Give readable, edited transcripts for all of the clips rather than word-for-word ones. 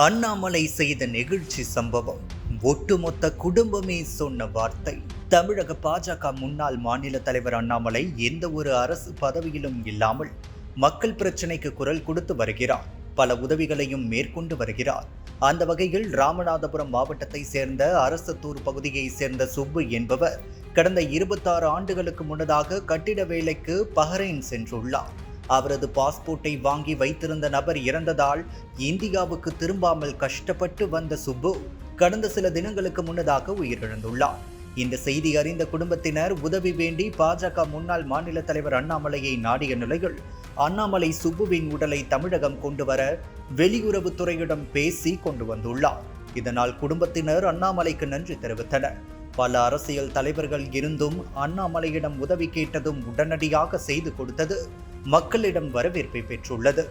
அண்ணாமலை செய்த நெகிழ்ச்சி சம்பவம். ஒட்டுமொத்த குடும்பமே சொன்ன வார்த்தை. தமிழக பாஜக முன்னாள் மாநில தலைவர் அண்ணாமலை எந்த ஒரு அரசு பதவியிலும் இல்லாமல் மக்கள் பிரச்சினைக்கு குரல் கொடுத்து வருகிறார். பல உதவிகளையும் மேற்கொண்டு வருகிறார். அந்த வகையில் ராமநாதபுரம் மாவட்டத்தை சேர்ந்த அரசத்தூர் பகுதியை சேர்ந்த சுப்பு என்பவர் கடந்த 26 ஆண்டுகளுக்கு முன்னதாக கட்டிட வேலைக்கு பஹ்ரைன் சென்றுள்ளார். அவரது பாஸ்போர்ட்டை வாங்கி வைத்திருந்த நபர் இறந்ததால் இந்தியாவுக்கு திரும்பாமல் கஷ்டப்பட்டு வந்த சுப்பு கடந்த சில தினங்களுக்கு முன்னதாக உயிரிழந்துள்ளார். இந்த செய்தி அறிந்த குடும்பத்தினர் உதவி வேண்டி பாஜக முன்னாள் மாநில தலைவர் அண்ணாமலையை நாடிய நிலையில் அண்ணாமலை சுப்புவின் உடலை தமிழகம் கொண்டு வர வெளியுறவுத்துறையிடம் பேசி கொண்டு வந்துள்ளார். இதனால் குடும்பத்தினர் அண்ணாமலைக்கு நன்றி தெரிவித்தனர். பல அரசியல் தலைவர்கள் இருந்தும் அண்ணாமலையிடம் உதவி கேட்டதும் உடனடியாக செய்து கொடுத்தது மக்களிடம் வரவேற்பை பெற்றுள்ளது.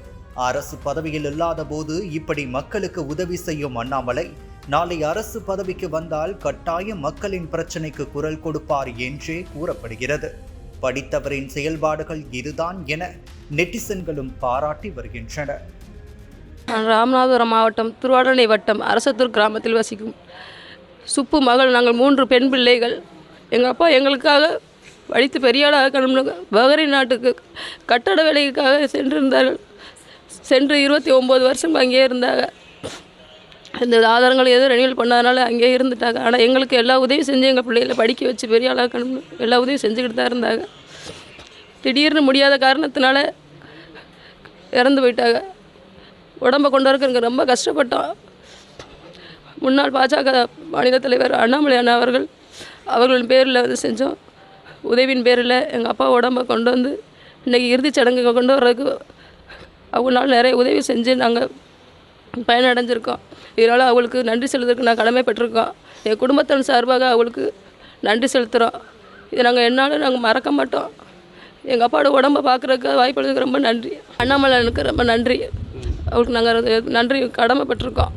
அரசு பதவியில் இல்லாத போது இப்படி மக்களுக்கு உதவி செய்யும் அண்ணாமலை நாளை அரசு பதவிக்கு வந்தால் கட்டாயம் மக்களின் பிரச்சனைக்கு குரல் கொடுப்பார் என்றே கூறப்படுகிறது. படித்தவரின் செயல்பாடுகள் இதுதான் என நெட்டிசன்களும் பாராட்டி வருகின்றனர். ராமநாதபுரம் மாவட்டம் திருவாடனை வட்டம் அரசத்தூர் கிராமத்தில் வசிக்கும் சுப்பு மகள். நாங்கள் 3 பெண் பிள்ளைகள். எங்கள் அப்பா எங்களுக்காக படித்து பெரியாளாக கிளம்புனாங்க. பஹ்ரைன் நாட்டுக்கு கட்டட வேலைக்காக சென்றிருந்தார்கள். சென்று 29 வருஷம் அங்கேயே இருந்தாங்க. இந்த ஆதாரங்கள் எதுவும் ரெனியூல் பண்ணாதனால அங்கேயே இருந்துட்டாங்க. ஆனால் எங்களுக்கு எல்லா உதவியும் செஞ்சு எங்கள் பிள்ளைகளை படிக்க வச்சு பெரியாளாக கிளம்பு எல்லா உதவியும் செஞ்சுக்கிட்டு தான் இருந்தாங்க. திடீர்னு முடியாத காரணத்தினால இறந்து போயிட்டாங்க. உடம்பை கொண்டு வரக்கு எனக்கு ரொம்ப கஷ்டப்பட்டோம். முன்னாள் பாஜக மாநில தலைவர் அண்ணாமலை அண்ணா அவர்களின் பேரில் வந்து செஞ்சோம். உதவியின் பேரில் எங்கள் அப்பா உடம்பை கொண்டு வந்து இன்றைக்கி இறுதிச் சடங்கு கொண்டு வர்றதுக்கு அவங்களால நிறைய உதவி செஞ்சு நாங்கள் பயனடைஞ்சிருக்கோம். இதனால் அவங்களுக்கு நன்றி செலுத்துறதுக்கு நான் கடமைப்பட்டிருக்கோம். என் குடும்பத்தின் சார்பாக அவங்களுக்கு நன்றி செலுத்துகிறோம். இதை நாங்கள் மறக்க மாட்டோம். எங்கள் அப்பாவோட உடம்பை பார்க்குறதுக்கு வாய்ப்பு ரொம்ப நன்றி. அண்ணாமலைனுக்கு ரொம்ப நன்றி. அவருக்கு நாங்கள் நன்றி கடமைப்பட்டிருக்கோம்.